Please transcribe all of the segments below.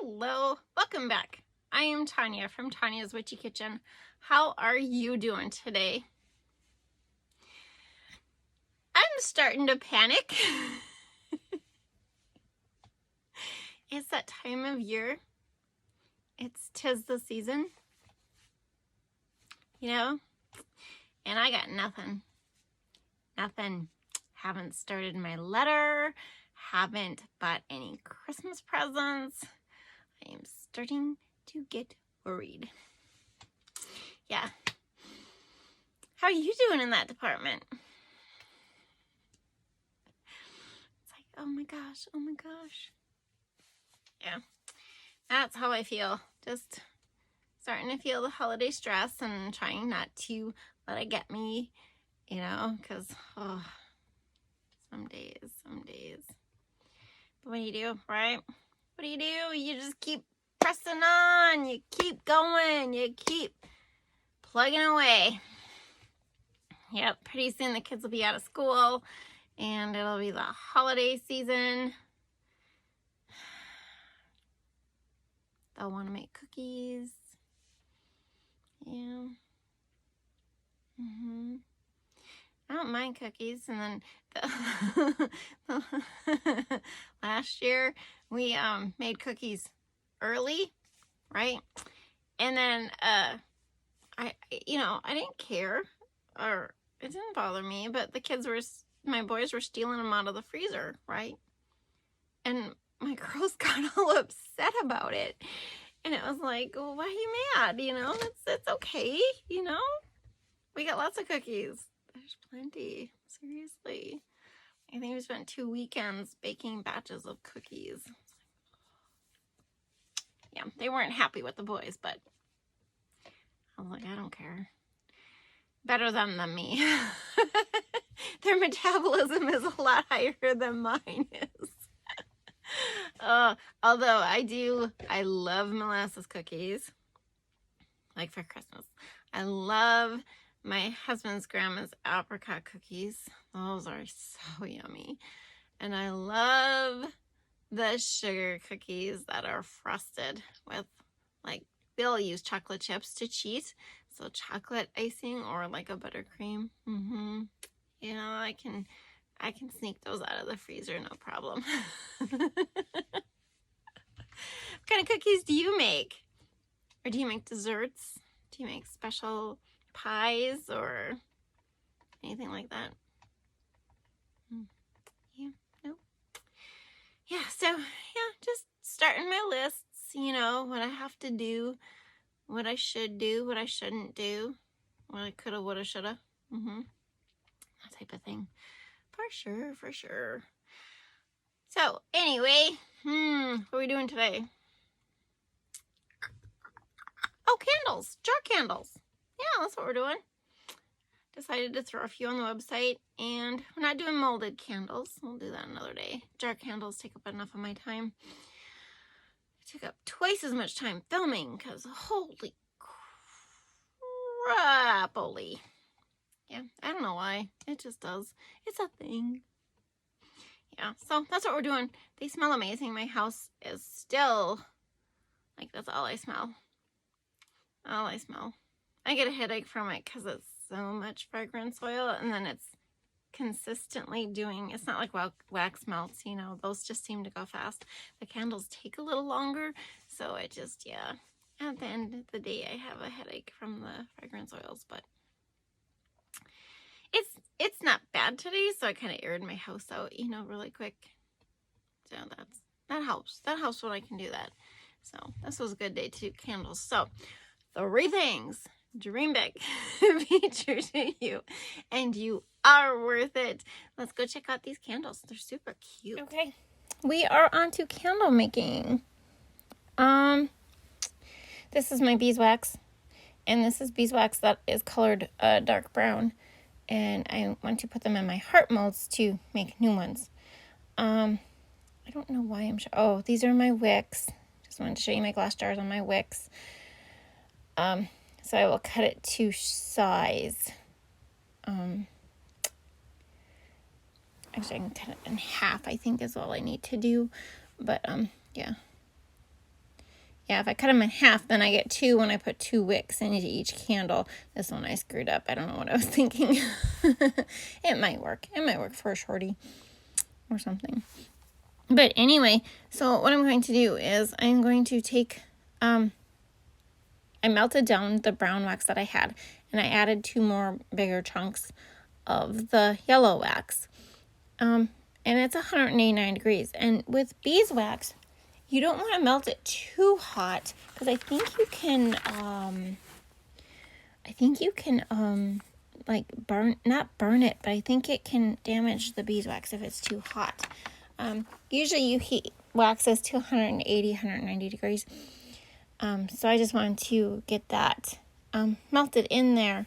Hello, welcome back. I am Tonya from Tonya's Witchy Kitchen. How are you doing today? I'm starting to panic. It's that time of year. Tis the season, you know, and I got nothing. Haven't started my letter, haven't bought any Christmas presents. I am starting to get worried. Yeah. How are you doing in that department? It's like, oh my gosh. Yeah, that's how I feel. Just starting to feel the holiday stress and trying not to let it get me, you know, because, some days. But what do you do, right? What do? You just keep pressing on. You keep going. You keep plugging away. Yep, pretty soon the kids will be out of school and it'll be the holiday season. They'll want to make cookies. Yeah. I don't mind cookies. And then last year we made cookies early, right? And then I didn't care, or it didn't bother me, but my boys were stealing them out of the freezer, right? And my girls got all upset about it. And it was like, well, why are you mad? You know, it's okay, you know? We got lots of cookies. There's plenty. Seriously. I think we spent 2 weekends baking batches of cookies. Yeah, they weren't happy with the boys, but I was like, I don't care. Better them than me. Their metabolism is a lot higher than mine is. Although I love molasses cookies, like for Christmas. I love my husband's grandma's apricot cookies. Those are so yummy. And I love the sugar cookies that are frosted with, like, they'll use chocolate chips to cheat. So chocolate icing or like a buttercream. You know, I can sneak those out of the freezer, no problem. What kind of cookies do you make? Or do you make desserts? Do you make special pies or anything like that? Yeah, no. Yeah, so, yeah, just starting my lists, you know, what I have to do, what I should do, what I shouldn't do, what I coulda, woulda, shoulda. That type of thing. For sure. So, anyway, what are we doing today? Oh, candles. Jar candles. Yeah, that's what we're doing. Decided to throw a few on the website, and we're not doing molded candles. We'll do that another day. Jar candles take up enough of my time. It took up twice as much time filming, because holy crap-oly. Yeah, I don't know why. It just does. It's a thing. Yeah, so that's what we're doing. They smell amazing. My house is still, like, that's all I smell. I get a headache from it because it's so much fragrance oil, and then it's consistently doing, it's not like wax melts, you know, those just seem to go fast. The candles take a little longer, so it just, yeah. At the end of the day, I have a headache from the fragrance oils, but it's not bad today, so I kind of aired my house out, you know, really quick. So that helps. That helps when I can do that. So this was a good day to do candles. So 3 things. Dream big, be true to you, and you are worth it. Let's go check out these candles. They're super cute. Okay, we are on to candle making. This is my beeswax, and this is beeswax that is colored dark brown, and I want to put them in my heart molds to make new ones. I don't know why oh, these are my wicks. Just wanted to show you my glass jars on my wicks. So I will cut it to size. Actually, I can cut it in half, I think is all I need to do. But, yeah. Yeah, if I cut them in half, then I get 2 when I put 2 wicks into each candle. This one I screwed up. I don't know what I was thinking. It might work. It might work for a shorty or something. But anyway, so what I'm going to do is I'm going to take, I melted down the brown wax that I had, and I added 2 more bigger chunks of the yellow wax. And it's 189 degrees. And with beeswax, you don't want to melt it too hot, because I think you can, like not burn it, but I think it can damage the beeswax if it's too hot. Usually you heat waxes to 180, 190 degrees. So I just wanted to get that melted in there,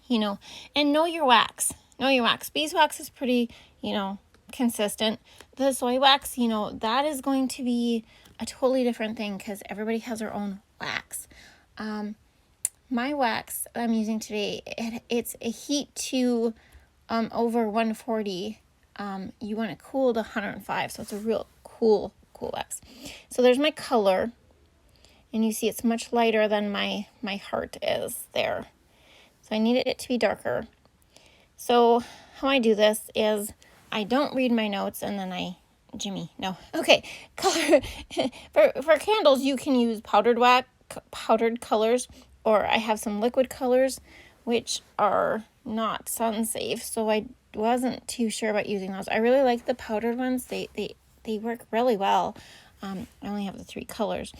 you know, and know your wax. Know your wax. Beeswax is pretty, you know, consistent. The soy wax, you know, that is going to be a totally different thing because everybody has their own wax. My wax that I'm using today, it's a heat to over 140. You want it cool to 105, so it's a real cool wax. So there's my color, and you see it's much lighter than my heart is there. So I needed it to be darker. So how I do this is I don't read my notes, and then okay, color. for candles, you can use powdered colors, or I have some liquid colors, which are not sun safe, so I wasn't too sure about using those. I really like the powdered ones. They work really well. I only have the 3 colors.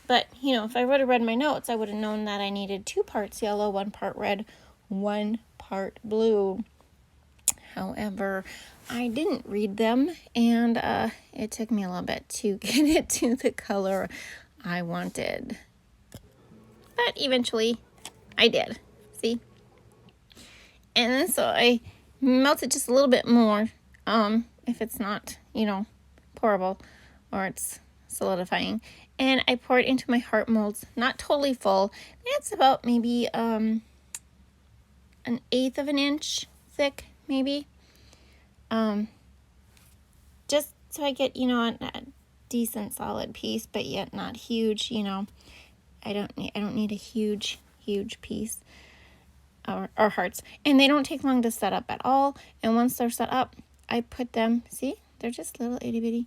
But, you know, if I would have read my notes, I would have known that I needed 2 parts yellow, 1 part red, 1 part blue. However, I didn't read them, and it took me a little bit to get it to the color I wanted. But eventually, I did. See? And then so I melt it just a little bit more, if it's not, you know, pourable or it's solidifying. And I pour it into my heart molds, not totally full. It's about maybe 1/8 of an inch thick, maybe. Just so I get, you know, a decent solid piece, but yet not huge, you know. I don't need a huge piece. Or hearts, and they don't take long to set up at all. And once they're set up, I put them, see, they're just little itty bitty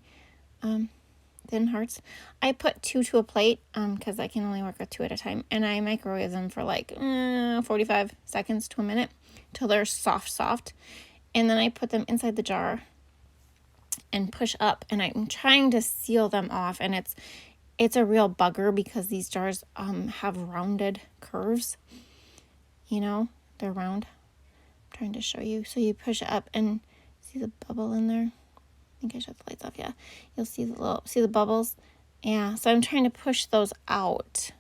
thin hearts. I put 2 to a plate because I can only work with 2 at a time, and I microwave them for like 45 seconds to a minute till they're soft, and then I put them inside the jar and push up, and I'm trying to seal them off, and it's a real bugger because these jars have rounded curves. You know, they're round. I'm trying to show you. So you push it up and see the bubble in there. I think I shut the lights off. Yeah, you'll see the bubbles. Yeah, so I'm trying to push those out.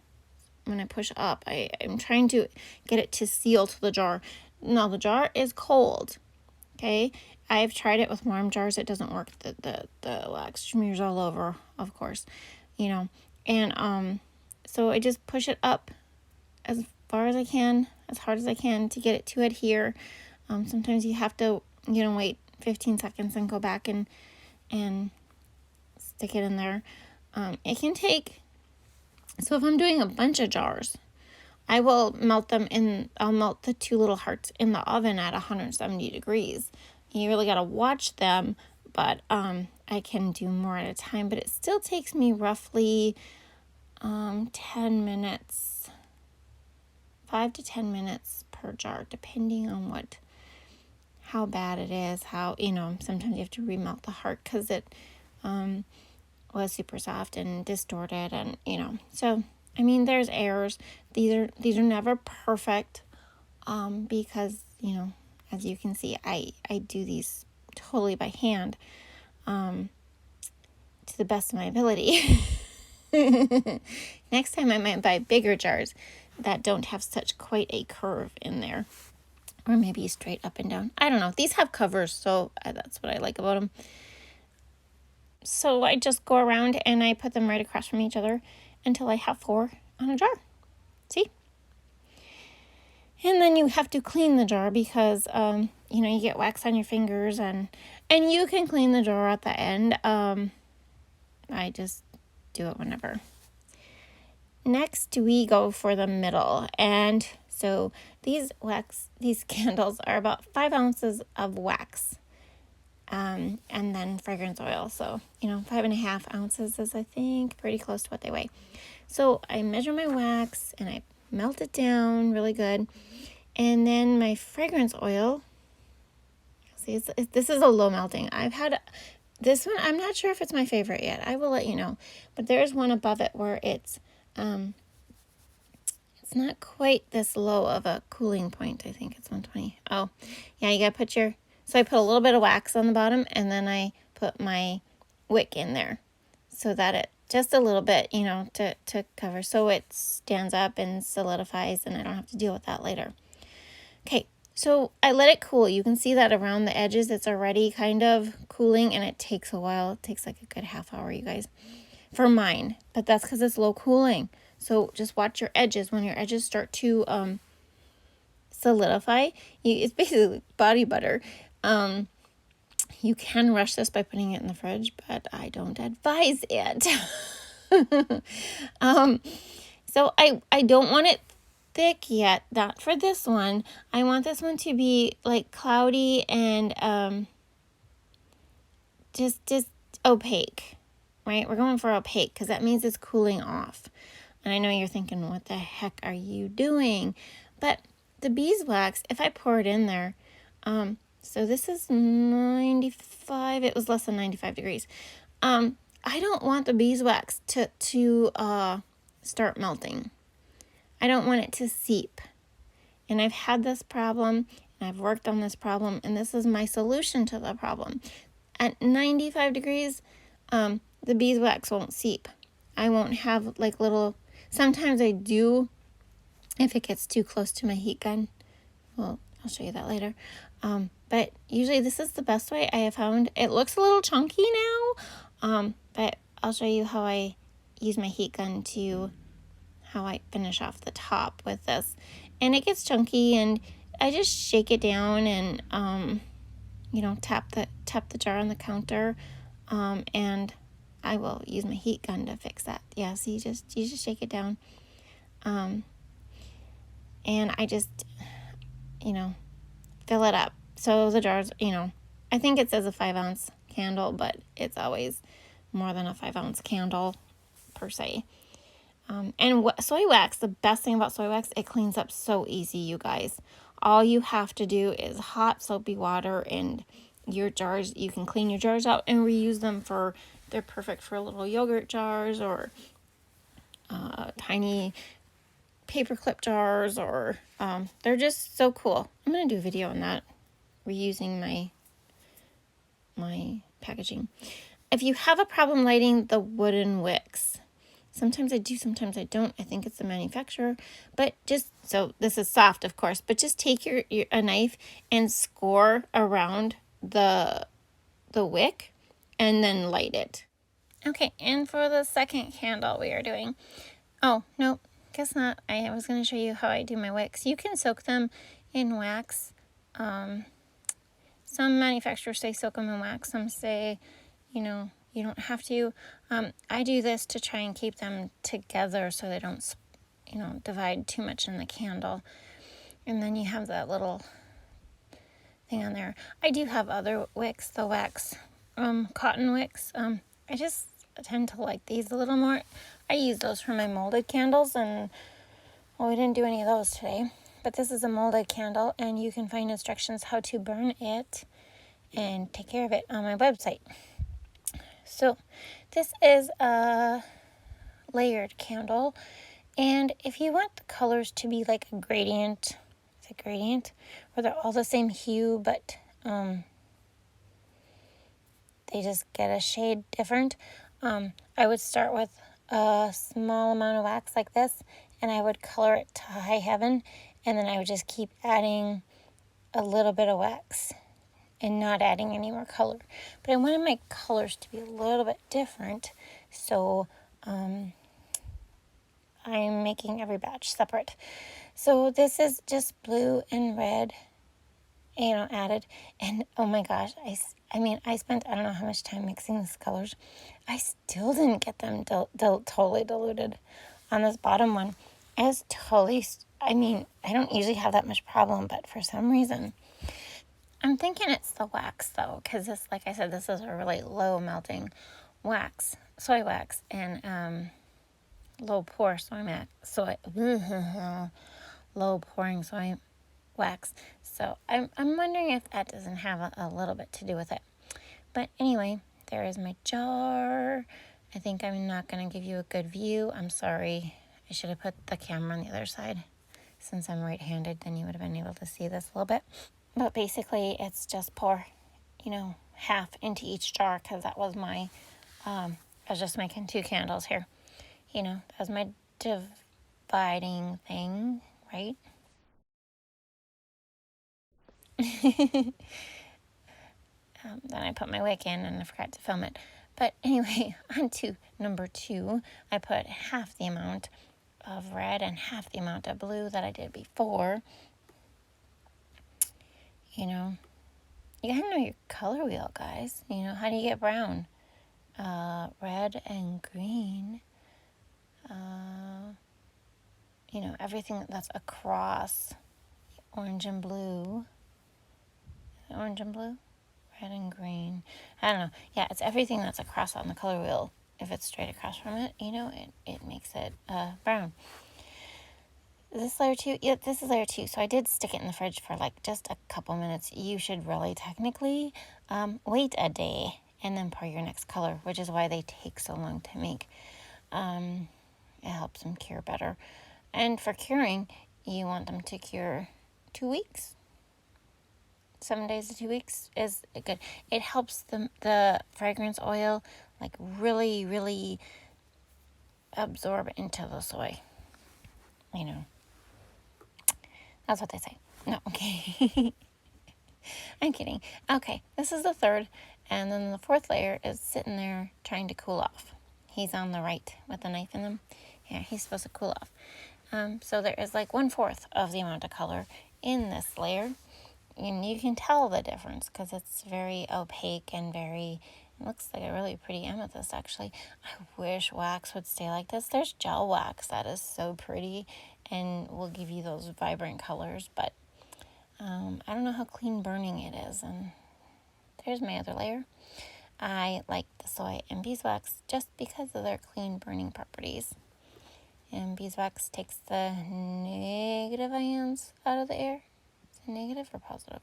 When I push up, I'm trying to get it to seal to the jar. Now the jar is cold. Okay, I've tried it with warm jars. It doesn't work. The wax smears all over, of course. You know, and so I just push it up as far as I can, as hard as I can to get it to adhere. Sometimes you have to, you know, wait 15 seconds and go back and stick it in there. It can take, so if I'm doing a bunch of jars, I will melt them in, I'll melt the 2 little hearts in the oven at 170 degrees. You really got to watch them, but I can do more at a time, but it still takes me roughly 10 minutes, 5 to 10 minutes per jar, depending on how bad it is, how, you know, sometimes you have to remelt the heart because it was super soft and distorted, and, you know, so, I mean, there's errors. These are never perfect, because, you know, as you can see, I do these totally by hand, to the best of my ability. Next time I might buy bigger jars that don't have such quite a curve in there, or maybe straight up and down. I don't know. These have covers, so that's what I like about them. So I just go around and I put them right across from each other until I have 4 on a jar. See? And then you have to clean the jar because, you know, you get wax on your fingers, and you can clean the jar at the end. I just do it whenever. Next, we go for the middle. And so these candles are about 5 ounces of wax. And then fragrance oil. So, 5.5 ounces is, I think, pretty close to what they weigh. So I measure my wax and I melt it down really good. And then my fragrance oil, see, this is a low melting. I've had this one, I'm not sure if it's my favorite yet. I will let you know. But there's one above it where it's not quite this low of a cooling point. I think it's 120. Oh, yeah, you got to so I put a little bit of wax on the bottom, and then I put my wick in there so that it, just a little bit, to cover, so it stands up and solidifies, and I don't have to deal with that later. Okay, so I let it cool. You can see that around the edges, it's already kind of cooling, and it takes a while. It takes like a good half hour, you guys, for mine, but that's because it's low cooling. So just watch your edges. When your edges start to solidify, it's basically body butter. You can rush this by putting it in the fridge, but I don't advise it. So I don't want it thick yet, not for this one. I want this one to be like cloudy and just opaque, right? We're going for opaque because that means it's cooling off. And I know you're thinking, what the heck are you doing? But the beeswax, if I pour it in there, so this is 95, it was less than 95 degrees. I don't want the beeswax to start melting. I don't want it to seep. And I've had this problem, and I've worked on this problem, and this is my solution to the problem. At 95 degrees, the beeswax won't seep. I won't have like little, sometimes I do if it gets too close to my heat gun. Well, I'll show you that later. But usually this is the best way I have found. It looks a little chunky now, but I'll show you how I use my heat gun to how I finish off the top with this. And it gets chunky, and I just shake it down and tap the jar on the counter, and I will use my heat gun to fix that. Yeah, so you just shake it down, and I just fill it up. So the jars, I think it says a 5 ounce candle, but it's always more than a 5 ounce candle per se. And soy wax, the best thing about soy wax, it cleans up so easy, you guys. All you have to do is hot soapy water, and your jars, you can clean your jars out and reuse them they're perfect for little yogurt jars or tiny paperclip jars, or they're just so cool. I'm going to do a video on that, reusing my packaging. If you have a problem lighting the wooden wicks, sometimes I do, sometimes I don't. I think it's the manufacturer. But so this is soft, of course, but just take a knife and score around the wick and then light it. Okay, and for the second candle we are doing, oh, no, guess not. I was going to show you how I do my wicks. You can soak them in wax. Some manufacturers say soak them in wax. Some say, you don't have to. I do this to try and keep them together so they don't, divide too much in the candle. And then you have that little thing on there. I do have other wicks, the wax cotton wicks. I just tend to like these a little more. I use those for my molded candles, and we didn't do any of those today. But this is a molded candle, and you can find instructions how to burn it and take care of it on my website. So this is a layered candle, and if you want the colors to be like a gradient, where they're all the same hue, but they just get a shade different, I would start with a small amount of wax like this, and I would color it to high heaven, and then I would just keep adding a little bit of wax and not adding any more color. But I wanted my colors to be a little bit different, so I'm making every batch separate. So this is just blue and red, added, and oh my gosh, I mean, I spent, I don't know how much time mixing these colors. I still didn't get them totally diluted on this bottom one. It's totally, I mean, I don't usually have that much problem, but for some reason, I'm thinking it's the wax though, because this, like I said, this is a really low melting wax, soy wax, and low pour low pouring soy wax. So I'm wondering if that doesn't have a little bit to do with it. But anyway, there is my jar. I think I'm not going to give you a good view. I'm sorry. I should have put the camera on the other side. Since I'm right-handed, then you would have been able to see this a little bit. But basically, it's just pour, half into each jar, because that was my, I was just making 2 candles here. That was my dividing thing, right? Then I put my wick in and I forgot to film it. But anyway, on to number 2, I put half the amount of red and half the amount of blue that I did before. You gotta know your color wheel, guys. How do you get brown? Red and green. Everything that's across orange and blue. Orange and blue? Red and green. I don't know. Yeah, it's everything that's across on the color wheel. If it's straight across from it, it makes it brown. This layer 2, yeah, this is layer 2. So I did stick it in the fridge for like just a couple minutes. You should really technically wait a day and then pour your next color, which is why they take so long to make. It helps them cure better. And for curing, you want them to cure 2 weeks. 7 days to 2 weeks is good. It helps the fragrance oil like really, really absorb into the soy. That's what they say. No, okay. I'm kidding. Okay, this is the 3rd, and then the 4th layer is sitting there trying to cool off. He's on the right with the knife in him. Yeah, he's supposed to cool off. So there is like 1/4 of the amount of color in this layer. And you can tell the difference because it's very opaque and it looks like a really pretty amethyst actually. I wish wax would stay like this. There's gel wax that is so pretty and will give you those vibrant colors, but I don't know how clean burning it is. And there's my other layer. I like the soy and beeswax just because of their clean burning properties. And beeswax takes the negative ions out of the air. Is it negative or positive?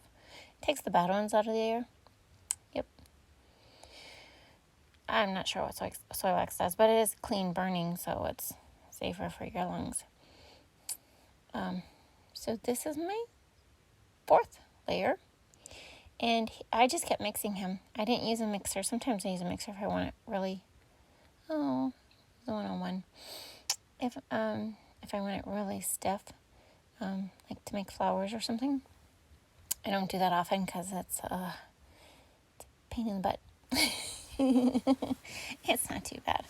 It takes the bad ones out of the air. Yep. I'm not sure what soy wax does, but it is clean burning, so it's safer for your lungs. So this is my 4th layer. And I just kept mixing him. I didn't use a mixer. Sometimes I use a mixer if I want it really, the 101. If I want it really stiff, like to make flowers or something. I don't do that often because it's a pain in the butt. It's not too bad.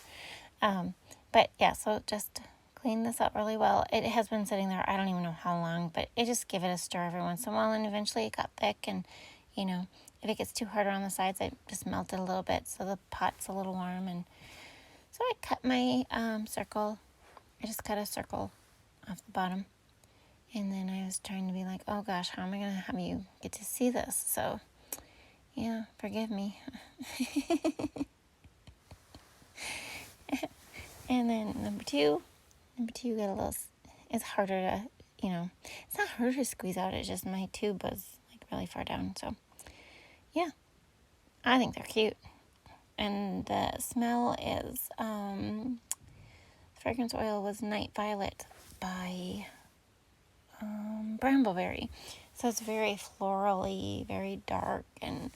But yeah, so just clean this up really well. It has been sitting there, I don't even know how long, but I just give it a stir every once in a while, and eventually it got thick. And if it gets too hard on the sides, I just melt it a little bit so the pot's a little warm. And so I cut my circle. I just cut a circle off the bottom. And then I was trying to be like, oh gosh, how am I going to have you get to see this? So, yeah, forgive me. And then number two got a little, it's harder to, it's not harder to squeeze out. It's just my tube was like really far down. So, yeah, I think they're cute. And the smell is, fragrance oil was Night Violet by Brambleberry. So it's very florally, very dark, and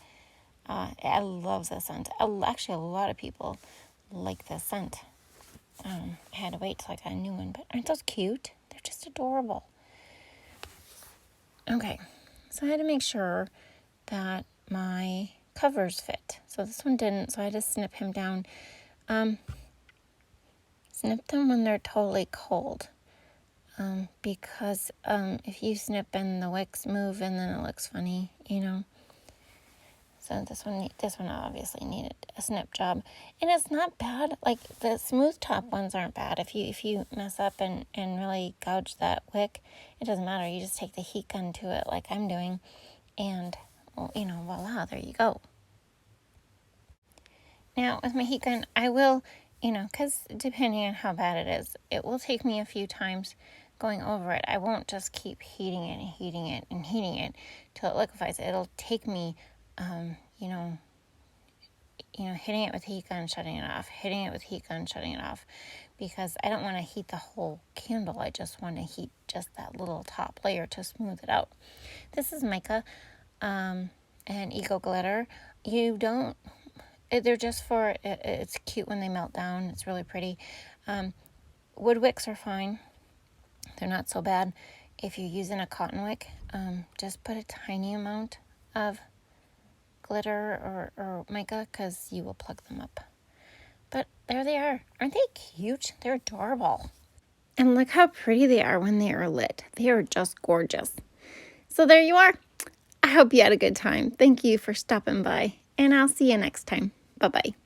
I love the scent. Actually, a lot of people like this scent. I had to wait till I got a new one, but aren't those cute? They're just adorable. Okay, so I had to make sure that my covers fit. So this one didn't, so I had to snip him down. Snip them when they're totally cold. Because if you snip and the wicks move and then it looks funny, So this one obviously needed a snip job, and it's not bad. Like the smooth top ones aren't bad. If you mess up and really gouge that wick, it doesn't matter. You just take the heat gun to it, like I'm doing, and well, voila, there you go. Now with my heat gun, I will, because depending on how bad it is, it will take me a few times going over it. I won't just keep heating it and heating it and heating it till it liquefies. It'll take me, hitting it with the heat gun, shutting it off, hitting it with the heat gun, shutting it off, because I don't want to heat the whole candle. I just want to heat just that little top layer to smooth it out. This is mica and eco glitter. They're just for, it's cute when they melt down. It's really pretty. Wood wicks are fine. They're not so bad. If you're using a cotton wick, just put a tiny amount of glitter or mica, because you will plug them up. But there they are. Aren't they cute? They're adorable. And look how pretty they are when they are lit. They are just gorgeous. So there you are. I hope you had a good time. Thank you for stopping by, and I'll see you next time. Bye-bye.